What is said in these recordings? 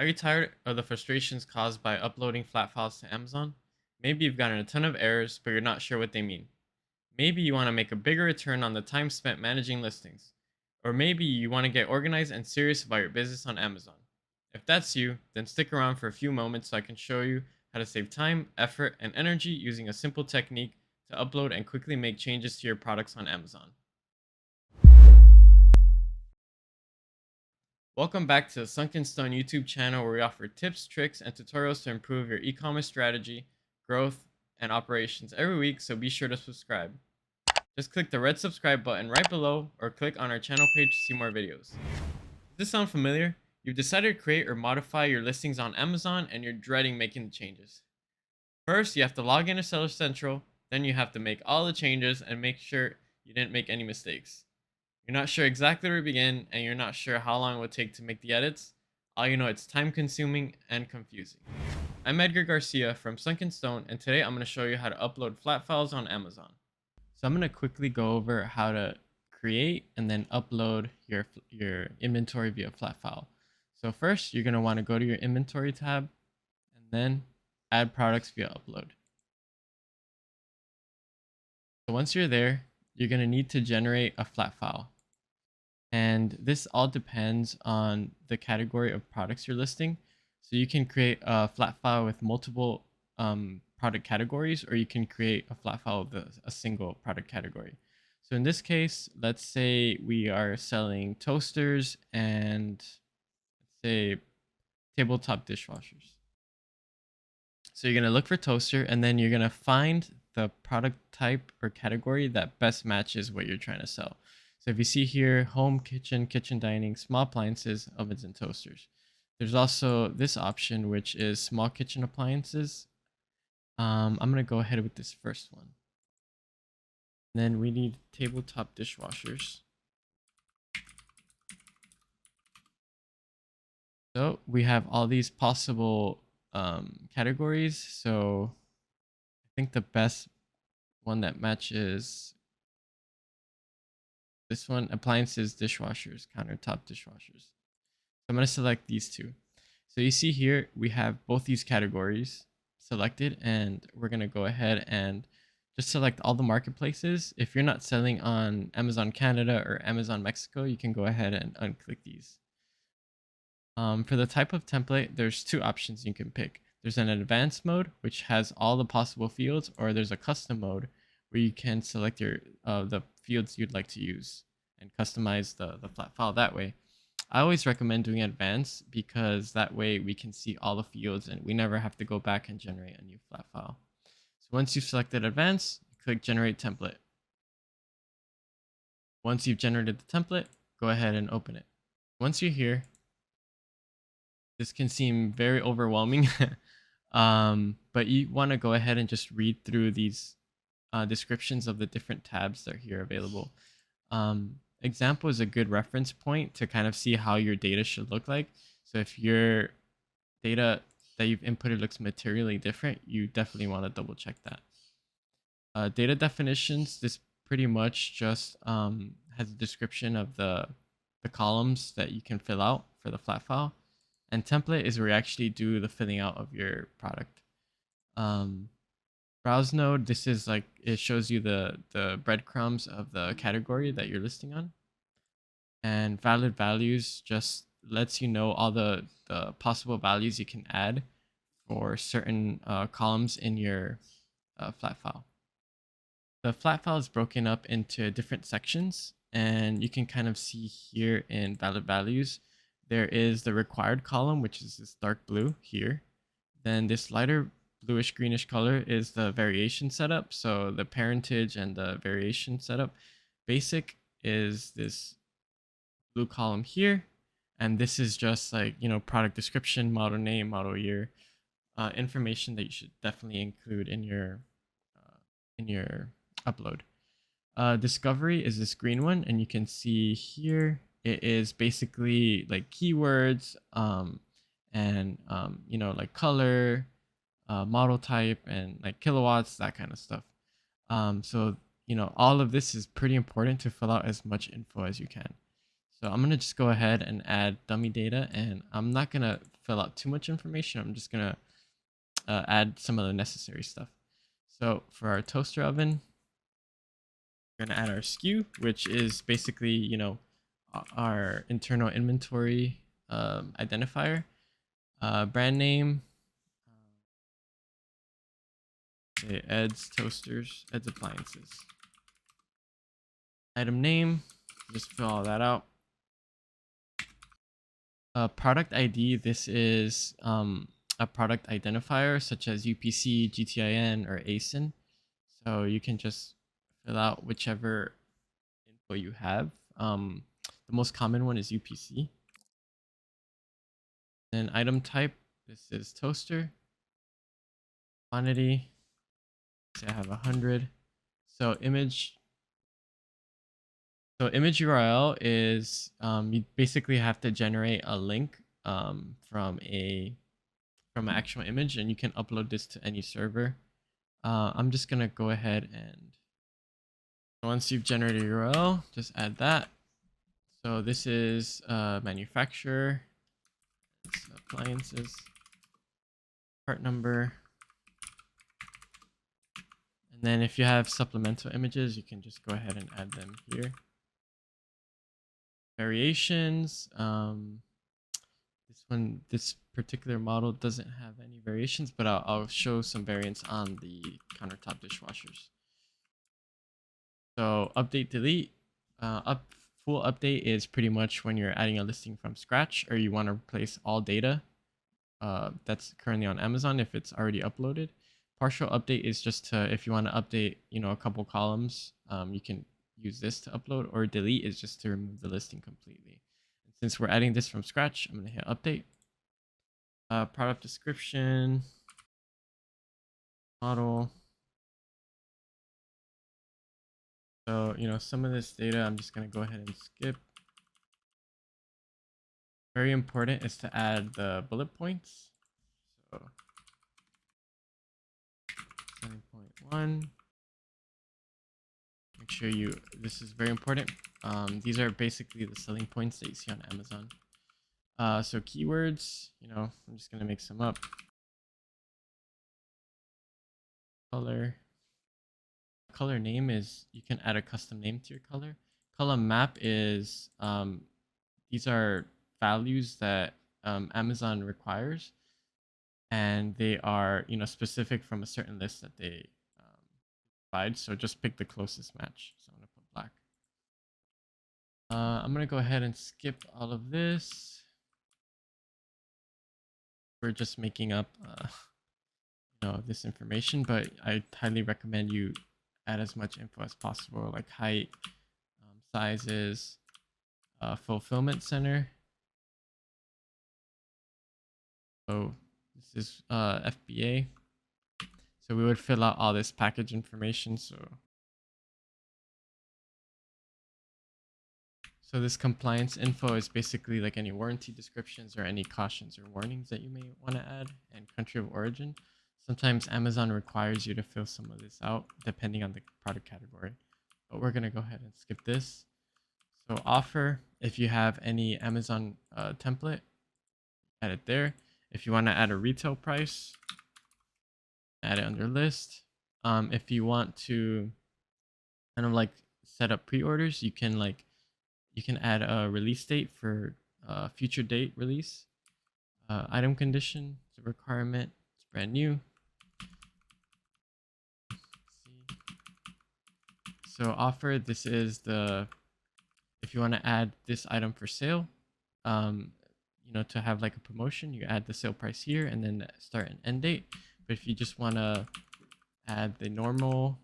Are you tired of the frustrations caused by uploading flat files to Amazon? Maybe you've gotten a ton of errors, but you're not sure what they mean. Maybe you want to make a bigger return on the time spent managing listings. Or maybe you want to get organized and serious about your business on Amazon. If that's you, then stick around for a few moments so I can show you how to save time, effort, and energy using a simple technique to upload and quickly make changes to your products on Amazon. Welcome back to the Sunken Stone YouTube channel, where we offer tips, tricks, and tutorials to improve your e-commerce strategy, growth, and operations every week, so be sure to subscribe. Just click the red subscribe button right below or click on our channel page to see more videos. Does this sound familiar? You've decided to create or modify your listings on Amazon and you're dreading making the changes. First, you have to log into Seller Central, then you have to make all the changes and make sure you didn't make any mistakes. You're not sure exactly where to begin, and you're not sure how long it would take to make the edits. All you know, it's time consuming and confusing. I'm Edgar Garcia from Sunken Stone, and today I'm going to show you how to upload flat files on Amazon. So I'm going to quickly go over how to create and then upload your inventory via flat file. So first, you're going to want to go to your inventory tab and then add products via upload. So once you're there, you're going to need to generate a flat file. And this all depends on the category of products you're listing. So you can create a flat file with multiple product categories, or you can create a flat file with a single product category. So in this case, let's say we are selling toasters and let's say tabletop dishwashers. So you're going to look for toaster, and then you're going to find the product type or category that best matches what you're trying to sell. So if you see here, home, kitchen, kitchen dining, small appliances, ovens, and toasters. There's also this option, which is small kitchen appliances. I'm going to go ahead with this first one. Then we need tabletop dishwashers. So we have all these possible categories. So I think the best one that matches this one, appliances, dishwashers, countertop dishwashers. So I'm going to select these two. So you see here, we have both these categories selected, and we're going to go ahead and just select all the marketplaces. If you're not selling on Amazon Canada or Amazon Mexico, you can go ahead and unclick these. For the type of template, there's two options you can pick. There's an advanced mode, which has all the possible fields, or there's a custom mode where you can select the fields you'd like to use and customize the flat file that way. I always recommend doing advanced because that way we can see all the fields and we never have to go back and generate a new flat file. So once you've selected advanced, click generate template. Once you've generated the template, go ahead and open it. Once you're here, this can seem very overwhelming, but you want to go ahead and just read through these descriptions of the different tabs that are here available. Example is a good reference point to kind of see how your data should look like. So if your data that you've inputted looks materially different, you definitely want to double check that. Data definitions, this pretty much just has a description of the columns that you can fill out for the flat file. And template is where you actually do the filling out of your product. Browse node, this is like, it shows you the breadcrumbs of the category that you're listing on. And valid values just lets you know all the possible values you can add for certain columns in your flat file. The flat file is broken up into different sections, and you can kind of see here in valid values, there is the required column, which is this dark blue here. Then this lighter bluish greenish color is the variation setup. So the parentage and the variation setup. Basic is this blue column here. And this is just like, product description, model name, model year, information that you should definitely include in your upload. Discovery is this green one, and you can see here it is basically like keywords and like color, model type, and like kilowatts, that kind of stuff. So all of this is pretty important to fill out as much info as you can. So I'm gonna just go ahead and add dummy data, and I'm not gonna fill out too much information. I'm just gonna add some of the necessary stuff. So for our toaster oven, we're gonna add our SKU, which is basically, you know, our internal inventory identifier, brand name, say Ed's Toasters, Ed's Appliances. Item name, just fill all that out. Product ID, this is a product identifier such as UPC, GTIN, or ASIN. So you can just fill out whichever info you have. The most common one is UPC. Then item type, this is toaster. Quantity, say I have 100. So image URL is you basically have to generate a link from an actual image, and you can upload this to any server. I'm just gonna go ahead and once you've generated a URL, just add that. So this is manufacturer, it's appliances, part number. And then if you have supplemental images, you can just go ahead and add them here. Variations. This particular model doesn't have any variations, but I'll show some variants on the countertop dishwashers. So update, delete. Full update is pretty much when you're adding a listing from scratch, or you want to replace all data that's currently on Amazon if it's already uploaded. Partial update is just to, if you want to update, you know, a couple columns, you can use this to upload, or delete is just to remove the listing completely. And since we're adding this from scratch, I'm going to hit update. Product description, model. So, you know, some of this data I'm just going to go ahead and skip. Very important is to add the bullet points. So, selling point 1. Make sure this is very important. These are basically the selling points that you see on Amazon. So keywords, you know, I'm just going to make some up. Color name is, you can add a custom name to your color. Color map is, these are values that Amazon requires, and they are, you know, specific from a certain list that they provide. So just pick the closest match. So I'm going to put black. I'm going to go ahead and skip all of this. We're just making up you know, this information, but I highly recommend you add as much info as possible, like height, sizes, fulfillment center. So this is FBA. So we would fill out all this package information. So this compliance info is basically like any warranty descriptions or any cautions or warnings that you may want to add, and country of origin. Sometimes Amazon requires you to fill some of this out depending on the product category, but we're going to go ahead and skip this. So offer, if you have any Amazon template, add it there. If you want to add a retail price, add it under list. If you want to kind of like set up pre-orders, you can add a release date for future date release. Item condition, it's a requirement, it's brand new. So offer, this is if you want to add this item for sale, you know, to have like a promotion, you add the sale price here and then start and end date. But if you just want to add the normal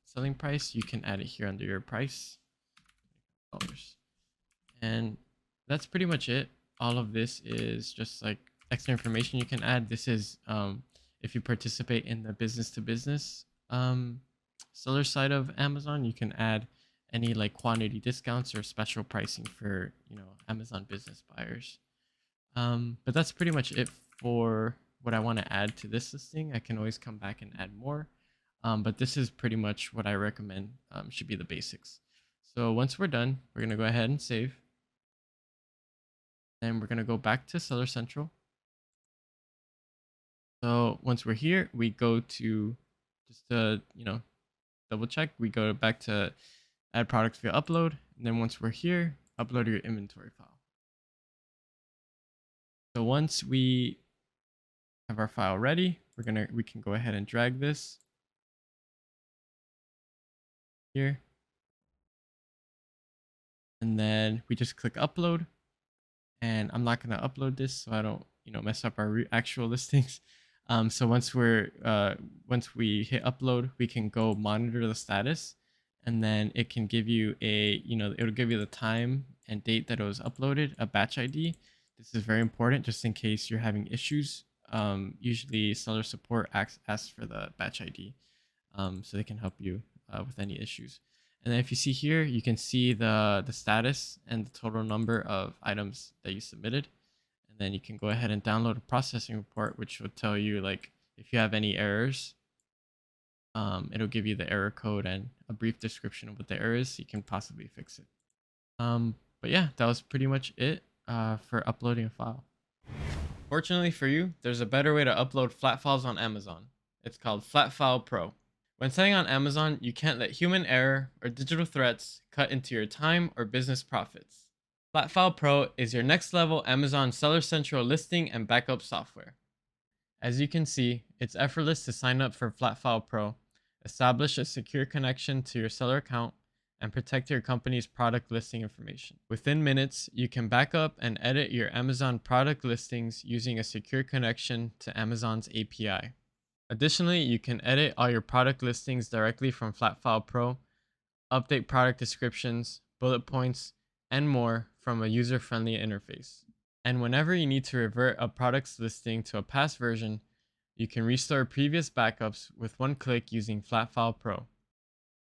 selling price, you can add it here under your price. And that's pretty much it. All of this is just like extra information you can add. This is if you participate in the business to business seller side of Amazon, you can add any like quantity discounts or special pricing for, you know, Amazon business buyers. But that's pretty much it for what I want to add to this listing. I can always come back and add more. But this is pretty much what I recommend should be the basics. So once we're done, we're going to go ahead and save. Then we're going to go back to Seller Central. So once we're here, we go to just to, double check. We go back to add products via upload. And then once we're here, upload your inventory file. So once we have our file ready, we can go ahead and drag this here. And then we just click upload. And I'm not going to upload this so I don't, mess up our actual listings. So once we hit upload, we can go monitor the status, and then it can give you it'll give you the time and date that it was uploaded, a batch ID. This is very important just in case you're having issues. Usually seller support asks for the batch ID, so they can help you with any issues. And then if you see here, you can see the status and the total number of items that you submitted. And then you can go ahead and download a processing report, which will tell you like if you have any errors. It'll give you the error code and a brief description of what the error is so you can possibly fix it. But yeah, that was pretty much it for uploading a file. Fortunately for you, there's a better way to upload flat files on Amazon. It's called Flat File Pro. When selling on Amazon, you can't let human error or digital threats cut into your time or business profits. Flat File Pro is your next level Amazon Seller Central listing and backup software. As you can see, it's effortless to sign up for Flat File Pro, establish a secure connection to your seller account, and protect your company's product listing information. Within minutes, you can back up and edit your Amazon product listings using a secure connection to Amazon's API. Additionally, you can edit all your product listings directly from Flat File Pro, update product descriptions, bullet points, and more from a user-friendly interface. And whenever you need to revert a product's listing to a past version, you can restore previous backups with one click using Flat File Pro.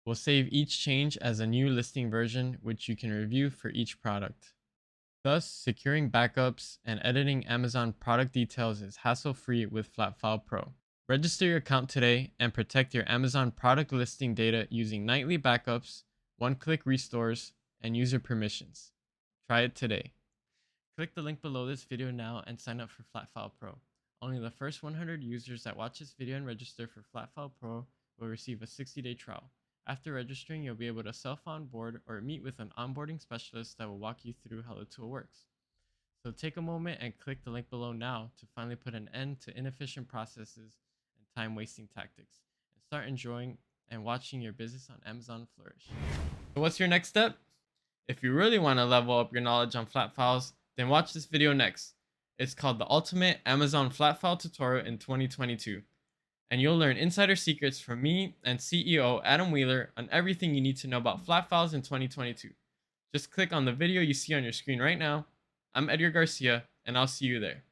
We'll save each change as a new listing version, which you can review for each product. Thus, securing backups and editing Amazon product details is hassle-free with Flat File Pro. Register your account today and protect your Amazon product listing data using nightly backups, one-click restores, and user permissions. Try it today. Click the link below this video now and sign up for Flat File Pro. Only the first 100 users that watch this video and register for Flat File Pro will receive a 60-day trial. After registering, you'll be able to self-onboard or meet with an onboarding specialist that will walk you through how the tool works. So take a moment and click the link below now to finally put an end to inefficient processes and time-wasting tactics, and start enjoying and watching your business on Amazon flourish. So what's your next step? If you really want to level up your knowledge on flat files, then watch this video next. It's called the Ultimate Amazon Flat File Tutorial in 2022. And you'll learn insider secrets from me and CEO Adam Wheeler on everything you need to know about flat files in 2022. Just click on the video you see on your screen right now. I'm Edgar Garcia, and I'll see you there.